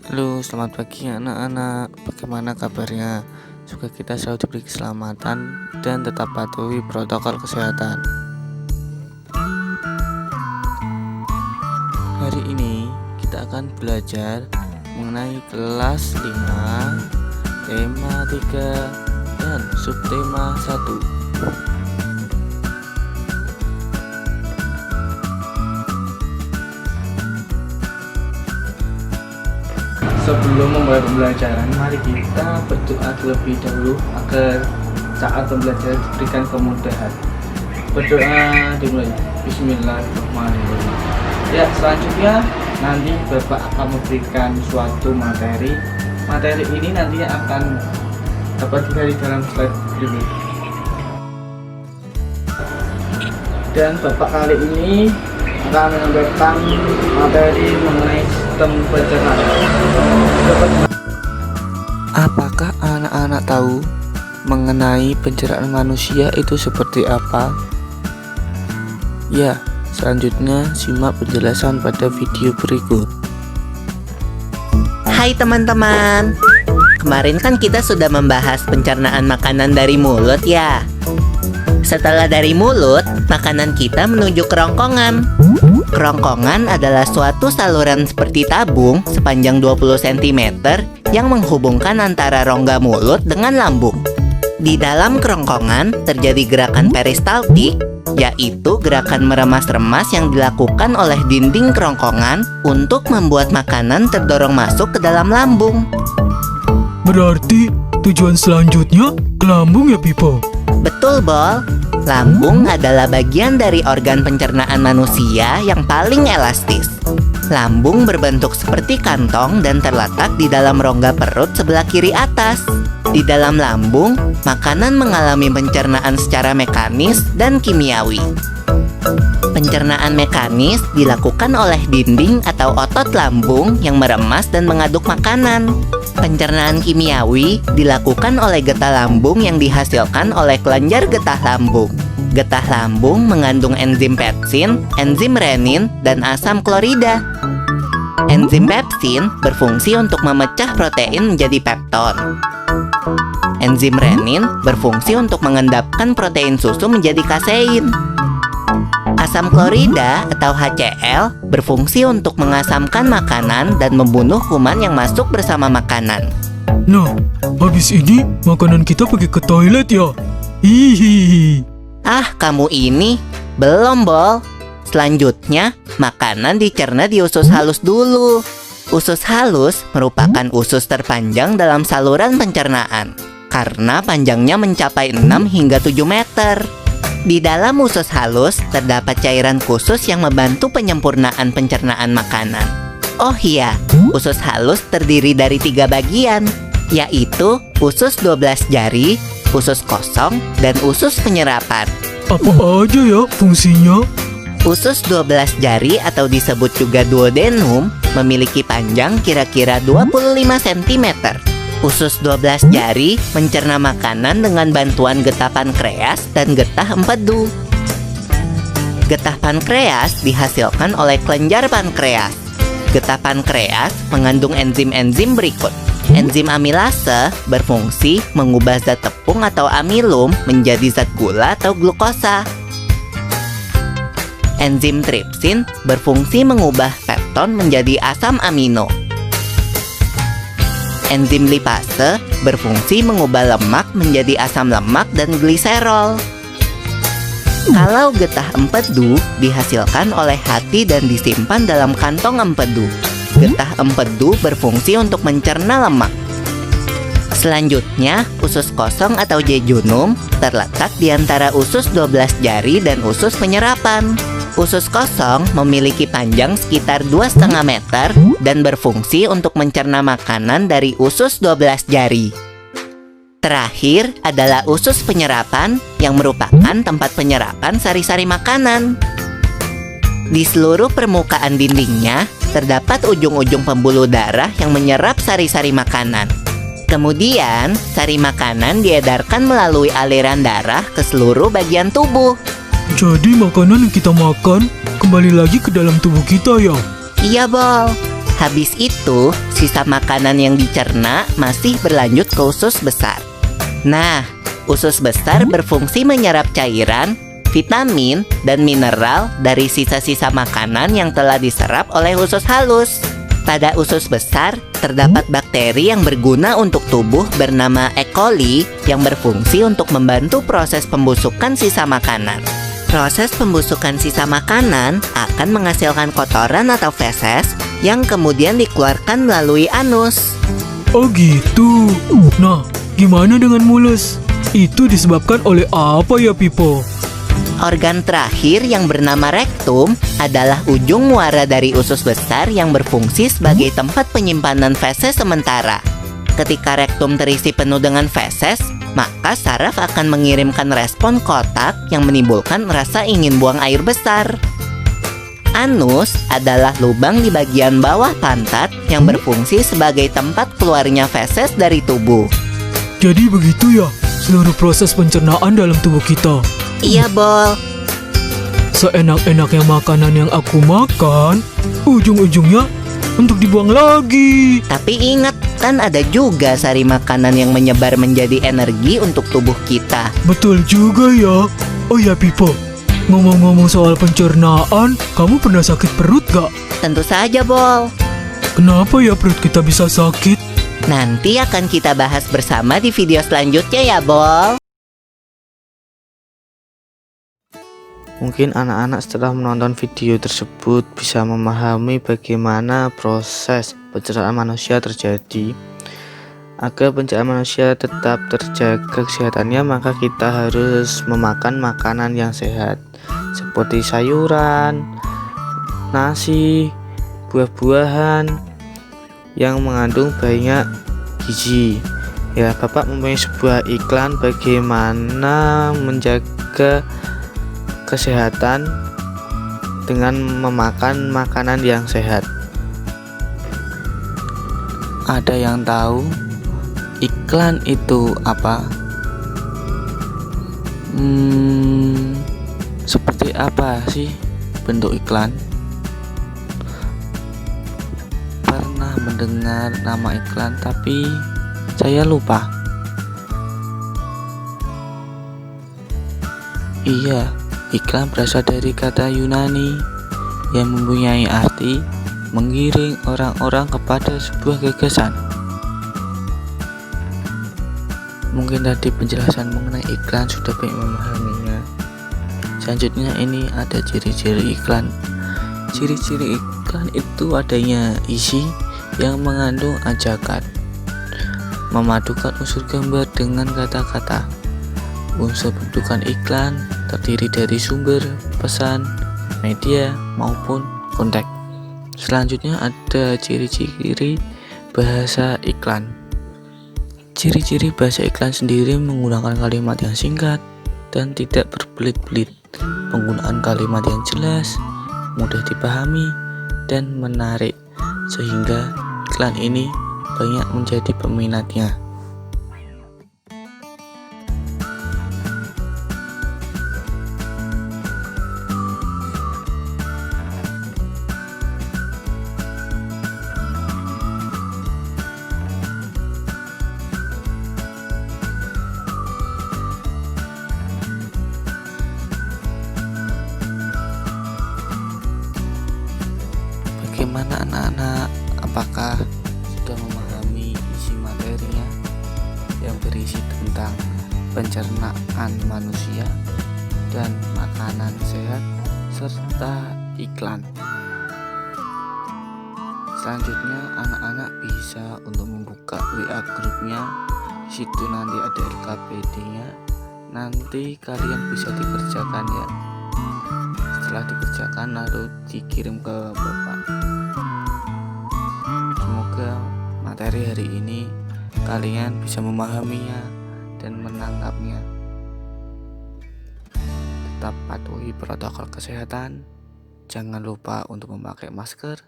Halo, selamat pagi anak-anak. Bagaimana kabarnya? Semoga kita selalu diberi keselamatan dan tetap patuhi protokol kesehatan. Hari ini kita akan belajar mengenai kelas 5, tema 3, dan subtema 1. Sebelum memulai pembelajaran, mari kita berdoa terlebih dahulu agar saat pembelajaran diberikan kemudahan. Berdoa dimulai. Bismillahirrahmanirrahim. Ya, selanjutnya nanti Bapak akan memberikan suatu materi. Materi ini nantinya akan dapat dilihat di dalam slide berikut. Dan Bapak kali ini akan menyampaikan materi mengenai sistem pencernaan. Apakah anak-anak tahu mengenai pencernaan manusia itu seperti apa? Ya, selanjutnya simak penjelasan pada video berikut. Hai teman-teman, kemarin kan kita sudah membahas pencernaan makanan dari mulut ya. Setelah dari mulut, makanan kita menuju kerongkongan. Kerongkongan adalah suatu saluran seperti tabung sepanjang 20 cm yang menghubungkan antara rongga mulut dengan lambung. Di dalam kerongkongan terjadi gerakan peristaltik, yaitu gerakan meremas-remas yang dilakukan oleh dinding kerongkongan untuk membuat makanan terdorong masuk ke dalam lambung. Berarti tujuan selanjutnya ke lambung ya, Pipo? Betul, Bol. Lambung adalah bagian dari organ pencernaan manusia yang paling elastis. Lambung berbentuk seperti kantong dan terletak di dalam rongga perut sebelah kiri atas. Di dalam lambung, makanan mengalami pencernaan secara mekanis dan kimiawi. Pencernaan mekanis dilakukan oleh dinding atau otot lambung yang meremas dan mengaduk makanan. Pencernaan kimiawi dilakukan oleh getah lambung yang dihasilkan oleh kelenjar getah lambung. Getah lambung mengandung enzim pepsin, enzim renin, dan asam klorida. Enzim pepsin berfungsi untuk memecah protein menjadi pepton. Enzim renin berfungsi untuk mengendapkan protein susu menjadi kasein. Asam klorida atau HCl berfungsi untuk mengasamkan makanan dan membunuh kuman yang masuk bersama makanan. Nah, habis ini makanan kita pergi ke toilet ya? Hihihi. Ah, kamu ini belum, Bol. Selanjutnya, makanan dicerna di usus halus dulu. Usus halus merupakan usus terpanjang dalam saluran pencernaan karena panjangnya mencapai 6 hingga 7 meter. Di dalam usus halus terdapat cairan khusus yang membantu penyempurnaan pencernaan makanan. Oh iya, usus halus terdiri dari 3 bagian, yaitu usus 12 jari, usus kosong, dan usus penyerapan. Apa aja ya fungsinya? Usus 12 jari atau disebut juga duodenum memiliki panjang kira-kira 25 cm. Usus 12 jari mencerna makanan dengan bantuan getah pankreas dan getah empedu. Getah pankreas dihasilkan oleh kelenjar pankreas. Getah pankreas mengandung enzim-enzim berikut. Enzim amilase berfungsi mengubah zat tepung atau amilum menjadi zat gula atau glukosa. Enzim tripsin berfungsi mengubah pepton menjadi asam amino. Enzim lipase berfungsi mengubah lemak menjadi asam lemak dan gliserol. Kalau getah empedu dihasilkan oleh hati dan disimpan dalam kantong empedu. Getah empedu berfungsi untuk mencerna lemak. Selanjutnya, usus kosong atau jejunum terletak di antara usus 12 jari dan usus penyerapan. Usus kosong memiliki panjang sekitar 2,5 meter dan berfungsi untuk mencerna makanan dari usus 12 jari. Terakhir adalah usus penyerapan yang merupakan tempat penyerapan sari-sari makanan. Di seluruh permukaan dindingnya terdapat ujung-ujung pembuluh darah yang menyerap sari-sari makanan. Kemudian, sari makanan diedarkan melalui aliran darah ke seluruh bagian tubuh. Jadi makanan yang kita makan kembali lagi ke dalam tubuh kita ya? Iya, Bol. Habis itu, sisa makanan yang dicerna masih berlanjut ke usus besar. Nah, usus besar berfungsi menyerap cairan, vitamin, dan mineral dari sisa-sisa makanan yang telah diserap oleh usus halus. Pada usus besar, terdapat bakteri yang berguna untuk tubuh bernama E. coli yang berfungsi untuk membantu proses pembusukan sisa makanan. Proses pembusukan sisa makanan akan menghasilkan kotoran atau feses yang kemudian dikeluarkan melalui anus. Oh gitu. Nah, gimana dengan mulus? Itu disebabkan oleh apa ya, Pipo? Organ terakhir yang bernama rektum adalah ujung muara dari usus besar yang berfungsi sebagai tempat penyimpanan feses sementara. Ketika rektum terisi penuh dengan feses, maka saraf akan mengirimkan respon kotak yang menimbulkan rasa ingin buang air besar. Anus adalah lubang di bagian bawah pantat yang berfungsi sebagai tempat keluarnya feses dari tubuh. Jadi begitu ya, seluruh proses pencernaan dalam tubuh kita. Iya, Bol. Seenak-enaknya makanan yang aku makan, ujung-ujungnya untuk dibuang lagi. Tapi ingat, kan ada juga sari makanan yang menyebar menjadi energi untuk tubuh kita. Betul juga ya. Oh ya, Pipo, ngomong-ngomong soal pencernaan, kamu pernah sakit perut gak? Tentu saja, Bol. Kenapa ya perut kita bisa sakit? Nanti akan kita bahas bersama di video selanjutnya ya, Bol. Mungkin anak-anak setelah menonton video tersebut bisa memahami bagaimana proses pencernaan manusia terjadi. Agar pencernaan manusia tetap terjaga kesehatannya, maka kita harus memakan makanan yang sehat seperti sayuran, nasi, buah-buahan yang mengandung banyak gizi. Ya, Bapak mempunyai sebuah iklan bagaimana menjaga kesehatan dengan memakan makanan yang sehat. Ada yang tahu iklan itu apa? Seperti apa sih bentuk iklan? Pernah mendengar nama iklan tapi saya lupa. Iya, iklan berasal dari kata Yunani yang mempunyai arti menggiring orang-orang kepada sebuah gagasan. Mungkin tadi penjelasan mengenai iklan sudah baik memahaminya. Selanjutnya ini ada ciri-ciri iklan. Ciri-ciri iklan itu adanya isi yang mengandung ajakan, memadukan unsur gambar dengan kata-kata. Unsur bentukan iklan terdiri dari sumber, pesan, media, maupun konteks. Selanjutnya ada ciri-ciri bahasa iklan. Ciri-ciri bahasa iklan sendiri menggunakan kalimat yang singkat dan tidak berbelit-belit. Penggunaan kalimat yang jelas, mudah dipahami, dan menarik, sehingga iklan ini banyak menjadi peminatnya. Bagaimana anak-anak? Apakah sudah memahami isi materinya yang berisi tentang pencernaan manusia dan makanan sehat serta iklan? Selanjutnya anak-anak bisa untuk membuka WA grupnya. Di situ nanti ada LKPD-nya. Nanti kalian bisa dikerjakan ya. Setelah dikerjakan lalu dikirim ke Bapak. Semoga materi hari ini kalian bisa memahaminya dan menangkapnya. Tetap patuhi protokol kesehatan. Jangan lupa untuk memakai masker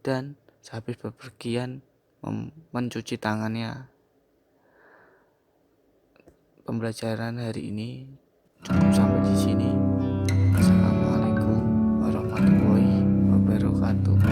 dan sehabis bepergian mencuci tangannya. Pembelajaran hari ini cukup sampai di sini. Assalamualaikum warahmatullahi wabarakatuh.